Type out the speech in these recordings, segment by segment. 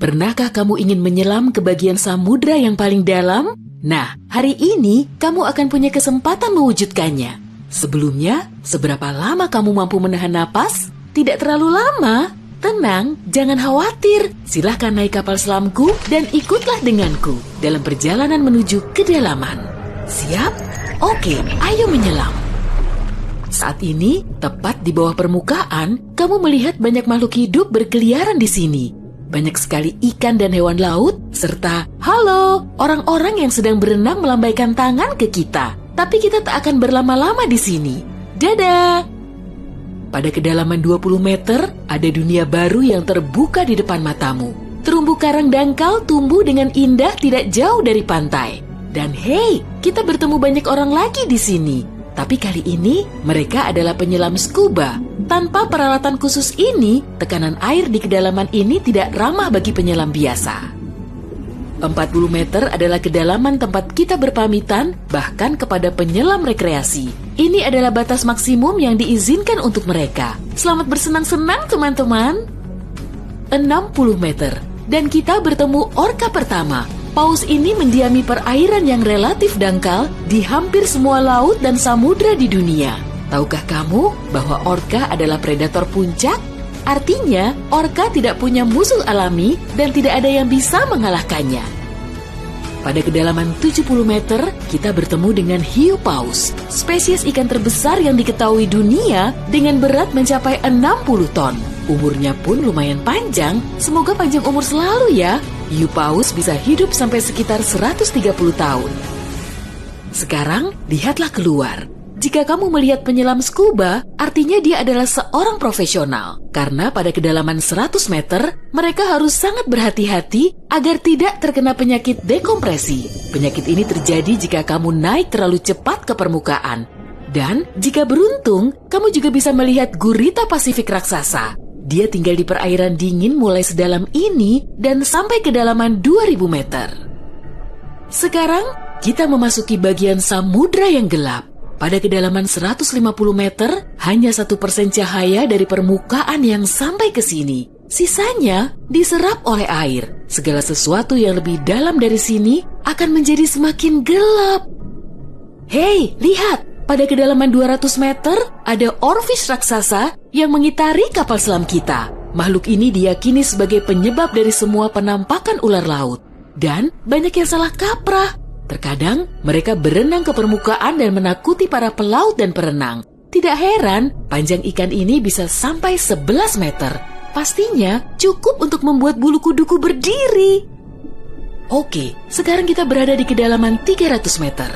Pernahkah kamu ingin menyelam ke bagian samudra yang paling dalam? Nah, hari ini kamu akan punya kesempatan mewujudkannya. Sebelumnya, seberapa lama kamu mampu menahan napas? Tidak terlalu lama. Tenang, jangan khawatir. Silahkan naik kapal selamku dan ikutlah denganku dalam perjalanan menuju kedalaman. Siap? Oke, ayo menyelam. Saat ini, tepat di bawah permukaan, kamu melihat banyak makhluk hidup berkeliaran di sini. Banyak sekali ikan dan hewan laut, serta halo, orang-orang yang sedang berenang melambaikan tangan ke kita. Tapi kita tak akan berlama-lama di sini. Dadah! Pada kedalaman 20 meter, ada dunia baru yang terbuka di depan matamu. Terumbu karang dangkal tumbuh dengan indah tidak jauh dari pantai. Dan hey, kita bertemu banyak orang lagi di sini. Tapi kali ini, mereka adalah penyelam scuba. Tanpa peralatan khusus ini, tekanan air di kedalaman ini tidak ramah bagi penyelam biasa. 40 meter adalah kedalaman tempat kita berpamitan, bahkan kepada penyelam rekreasi. Ini adalah batas maksimum yang diizinkan untuk mereka. Selamat bersenang-senang, teman-teman. 60 meter, dan kita bertemu orka pertama. Paus ini mendiami perairan yang relatif dangkal di hampir semua laut dan samudra di dunia. Tahukah kamu bahwa orka adalah predator puncak? Artinya, orka tidak punya musuh alami dan tidak ada yang bisa mengalahkannya. Pada kedalaman 70 meter, kita bertemu dengan hiu paus, spesies ikan terbesar yang diketahui dunia dengan berat mencapai 60 ton. Umurnya pun lumayan panjang, semoga panjang umur selalu ya. Hiu paus bisa hidup sampai sekitar 130 tahun. Sekarang, lihatlah keluar. Jika kamu melihat penyelam scuba, artinya dia adalah seorang profesional. Karena pada kedalaman 100 meter, mereka harus sangat berhati-hati agar tidak terkena penyakit dekompresi. Penyakit ini terjadi jika kamu naik terlalu cepat ke permukaan. Dan jika beruntung, kamu juga bisa melihat gurita Pasifik raksasa. Dia tinggal di perairan dingin mulai sedalam ini dan sampai kedalaman 2000 meter. Sekarang, kita memasuki bagian samudra yang gelap. Pada kedalaman 150 meter, hanya 1% cahaya dari permukaan yang sampai ke sini. Sisanya diserap oleh air. Segala sesuatu yang lebih dalam dari sini akan menjadi semakin gelap. Hei, lihat! Pada kedalaman 200 meter, ada oarfish raksasa yang mengitari kapal selam kita. Makhluk ini diyakini sebagai penyebab dari semua penampakan ular laut. Dan banyak yang salah kaprah. Terkadang, mereka berenang ke permukaan dan menakuti para pelaut dan perenang. Tidak heran, panjang ikan ini bisa sampai 11 meter. Pastinya cukup untuk membuat bulu kuduku berdiri. Oke, sekarang kita berada di kedalaman 300 meter.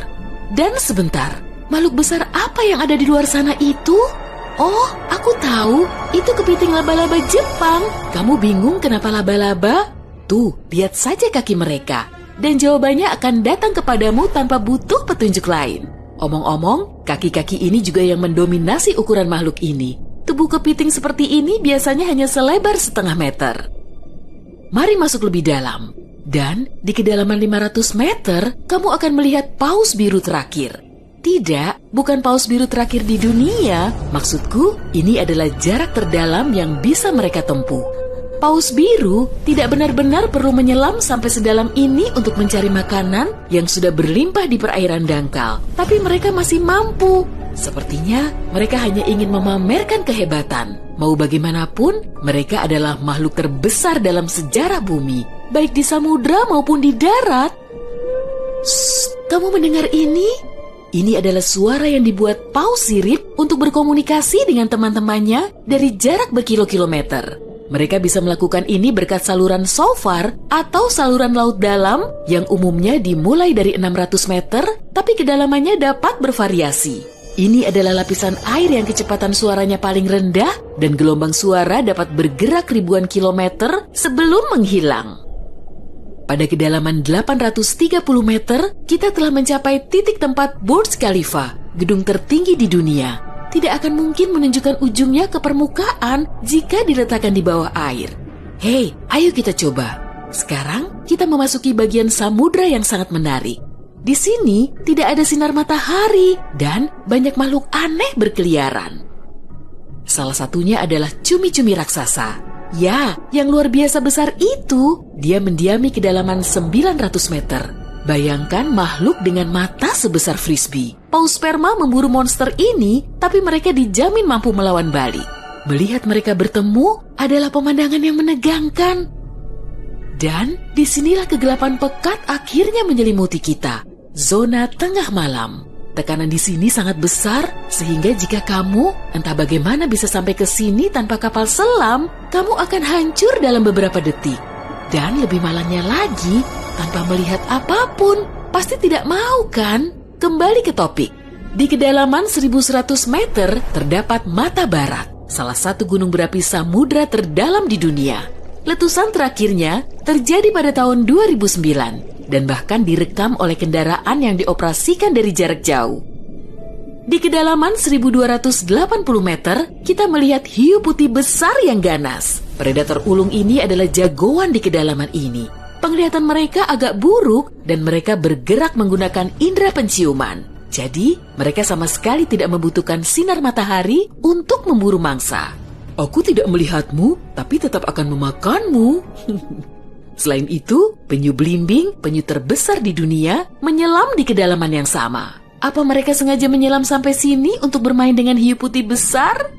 Dan sebentar, makhluk besar apa yang ada di luar sana itu? Oh, aku tahu. Itu kepiting laba-laba Jepang. Kamu bingung kenapa laba-laba? Tuh, lihat saja kaki mereka. Dan jawabannya akan datang kepadamu tanpa butuh petunjuk lain. Omong-omong, kaki-kaki ini juga yang mendominasi ukuran makhluk ini. Tubuh kepiting seperti ini biasanya hanya selebar setengah meter. Mari masuk lebih dalam. Dan di kedalaman 500 meter, kamu akan melihat paus biru terakhir. Tidak, bukan paus biru terakhir di dunia. Maksudku, ini adalah jarak terdalam yang bisa mereka tempuh. Paus biru tidak benar-benar perlu menyelam sampai sedalam ini untuk mencari makanan yang sudah berlimpah di perairan dangkal. Tapi mereka masih mampu. Sepertinya mereka hanya ingin memamerkan kehebatan. Mau bagaimanapun, mereka adalah makhluk terbesar dalam sejarah bumi, baik di samudra maupun di darat. Shh, kamu mendengar ini? Ini adalah suara yang dibuat paus sirip untuk berkomunikasi dengan teman-temannya dari jarak berkilo-kilometer. Mereka bisa melakukan ini berkat saluran SOFAR atau saluran laut dalam yang umumnya dimulai dari 600 meter, tapi kedalamannya dapat bervariasi. Ini adalah lapisan air yang kecepatan suaranya paling rendah dan gelombang suara dapat bergerak ribuan kilometer sebelum menghilang. Pada kedalaman 830 meter, kita telah mencapai titik tempat Burj Khalifa, gedung tertinggi di dunia. Tidak akan mungkin menunjukkan ujungnya ke permukaan jika diletakkan di bawah air. Hei, ayo kita coba. Sekarang kita memasuki bagian samudra yang sangat menarik. Di sini tidak ada sinar matahari dan banyak makhluk aneh berkeliaran. Salah satunya adalah cumi-cumi raksasa. Ya, yang luar biasa besar itu. Dia mendiami kedalaman 900 meter. Bayangkan makhluk dengan mata sebesar frisbee. Paus sperma memburu monster ini, tapi mereka dijamin mampu melawan balik. Melihat mereka bertemu adalah pemandangan yang menegangkan. Dan disinilah kegelapan pekat akhirnya menyelimuti kita. Zona tengah malam. Tekanan di sini sangat besar, sehingga jika kamu entah bagaimana bisa sampai ke sini tanpa kapal selam, kamu akan hancur dalam beberapa detik. Dan lebih malangnya lagi, tanpa melihat apapun, pasti tidak mau kan? Kembali ke topik. Di kedalaman 1100 meter terdapat Mata Barat, salah satu gunung berapi samudra terdalam di dunia. Letusan terakhirnya terjadi pada tahun 2009 dan bahkan direkam oleh kendaraan yang dioperasikan dari jarak jauh. Di kedalaman 1280 meter, kita melihat hiu putih besar yang ganas. Predator ulung ini adalah jagoan di kedalaman ini. Penglihatan mereka agak buruk dan mereka bergerak menggunakan indera penciuman. Jadi, mereka sama sekali tidak membutuhkan sinar matahari untuk memburu mangsa. Aku tidak melihatmu, tapi tetap akan memakanmu. Selain itu, penyu belimbing, penyu terbesar di dunia, menyelam di kedalaman yang sama. Apa mereka sengaja menyelam sampai sini untuk bermain dengan hiu putih besar?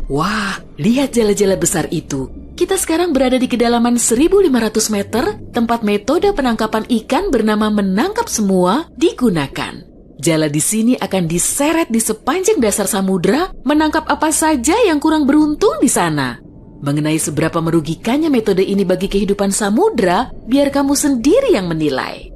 Wah, lihat jala-jala besar itu. Kita sekarang berada di kedalaman 1500 meter, tempat metode penangkapan ikan bernama menangkap semua digunakan. Jala di sini akan diseret di sepanjang dasar samudra, menangkap apa saja yang kurang beruntung di sana. Mengenai seberapa merugikannya metode ini bagi kehidupan samudra, biar kamu sendiri yang menilai.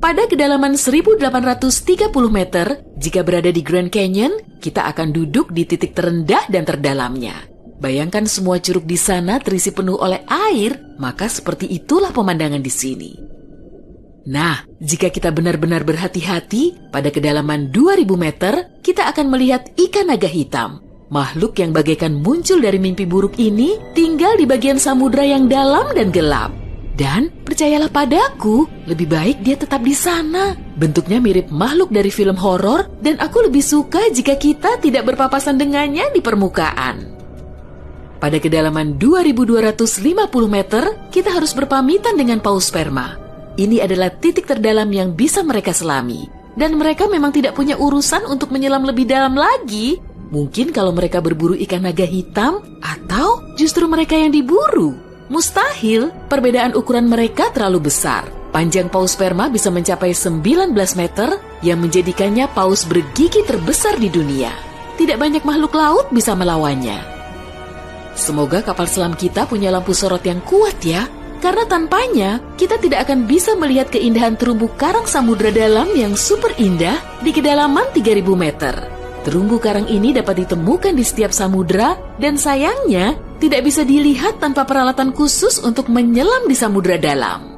Pada kedalaman 1830 meter, jika berada di Grand Canyon, kita akan duduk di titik terendah dan terdalamnya. Bayangkan semua curug di sana terisi penuh oleh air, maka seperti itulah pemandangan di sini. Nah, jika kita benar-benar berhati-hati, pada kedalaman 2000 meter, kita akan melihat ikan naga hitam. Makhluk yang bagaikan muncul dari mimpi buruk ini tinggal di bagian samudra yang dalam dan gelap. Dan percayalah padaku, lebih baik dia tetap di sana. Bentuknya mirip makhluk dari film horor dan aku lebih suka jika kita tidak berpapasan dengannya di permukaan. Pada kedalaman 2250 meter, kita harus berpamitan dengan paus sperma. Ini adalah titik terdalam yang bisa mereka selami. Dan mereka memang tidak punya urusan untuk menyelam lebih dalam lagi. Mungkin kalau mereka berburu ikan naga hitam, atau justru mereka yang diburu. Mustahil, perbedaan ukuran mereka terlalu besar. Panjang paus sperma bisa mencapai 19 meter, yang menjadikannya paus bergigi terbesar di dunia. Tidak banyak makhluk laut bisa melawannya. Semoga kapal selam kita punya lampu sorot yang kuat ya, karena tanpanya kita tidak akan bisa melihat keindahan terumbu karang samudra dalam yang super indah di kedalaman 3000 meter. Terumbu karang ini dapat ditemukan di setiap samudra dan sayangnya tidak bisa dilihat tanpa peralatan khusus untuk menyelam di samudra dalam.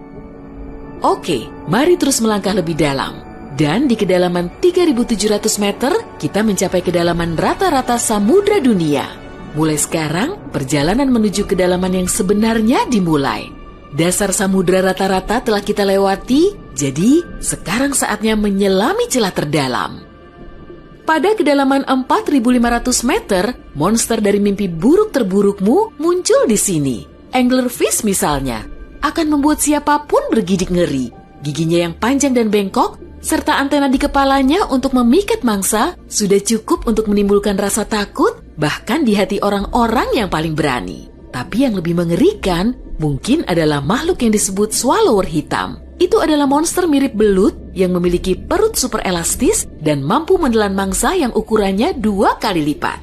Oke, mari terus melangkah lebih dalam. Dan di kedalaman 3.700 meter, kita mencapai kedalaman rata-rata samudra dunia. Mulai sekarang, perjalanan menuju kedalaman yang sebenarnya dimulai. Dasar samudra rata-rata telah kita lewati, jadi sekarang saatnya menyelami celah terdalam. Pada kedalaman 4.500 meter, monster dari mimpi buruk terburukmu muncul di sini. Anglerfish misalnya, akan membuat siapapun bergidik ngeri. Giginya yang panjang dan bengkok, serta antena di kepalanya untuk memikat mangsa, sudah cukup untuk menimbulkan rasa takut, bahkan di hati orang-orang yang paling berani. Tapi yang lebih mengerikan, mungkin adalah makhluk yang disebut swallower hitam. Itu adalah monster mirip belut yang memiliki perut super elastis dan mampu menelan mangsa yang ukurannya 2 kali lipat.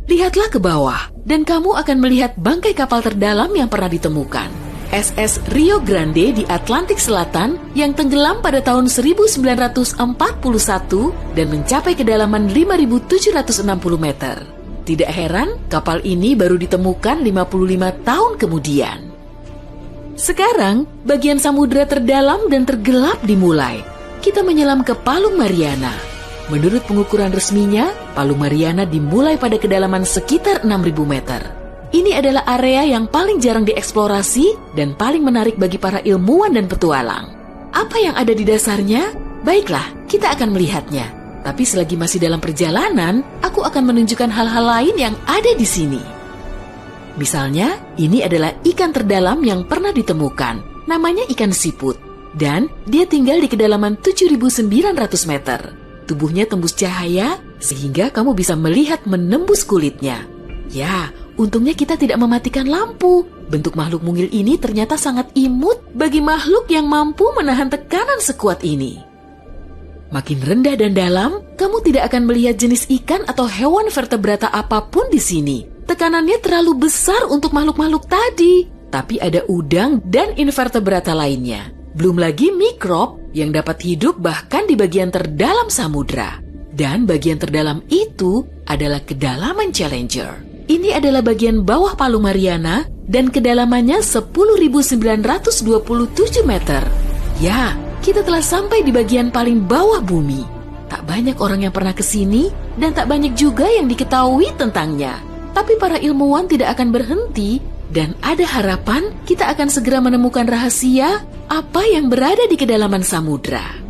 Lihatlah ke bawah, dan kamu akan melihat bangkai kapal terdalam yang pernah ditemukan. SS Rio Grande di Atlantik Selatan yang tenggelam pada tahun 1941 dan mencapai kedalaman 5.760 meter. Tidak heran, kapal ini baru ditemukan 55 tahun kemudian. Sekarang, bagian samudra terdalam dan tergelap dimulai. Kita menyelam ke Palung Mariana. Menurut pengukuran resminya, Palung Mariana dimulai pada kedalaman sekitar 6.000 meter. Ini adalah area yang paling jarang dieksplorasi dan paling menarik bagi para ilmuwan dan petualang. Apa yang ada di dasarnya? Baiklah, kita akan melihatnya. Tapi selagi masih dalam perjalanan, aku akan menunjukkan hal-hal lain yang ada di sini. Misalnya, ini adalah ikan terdalam yang pernah ditemukan. Namanya ikan siput. Dan dia tinggal di kedalaman 7.900 meter. Tubuhnya tembus cahaya sehingga kamu bisa melihat menembus kulitnya. Ya, untungnya kita tidak mematikan lampu. Bentuk makhluk mungil ini ternyata sangat imut bagi makhluk yang mampu menahan tekanan sekuat ini. Makin rendah dan dalam, kamu tidak akan melihat jenis ikan atau hewan vertebrata apapun di sini. Tekanannya terlalu besar untuk makhluk-makhluk tadi. Tapi ada udang dan invertebrata lainnya. Belum lagi mikrob yang dapat hidup bahkan di bagian terdalam samudra. Dan bagian terdalam itu adalah kedalaman Challenger. Ini adalah bagian bawah Palu Mariana dan kedalamannya 10.927 meter. Ya, kita telah sampai di bagian paling bawah bumi. Tak banyak orang yang pernah ke sini dan tak banyak juga yang diketahui tentangnya. Tapi para ilmuwan tidak akan berhenti dan ada harapan kita akan segera menemukan rahasia apa yang berada di kedalaman samudra.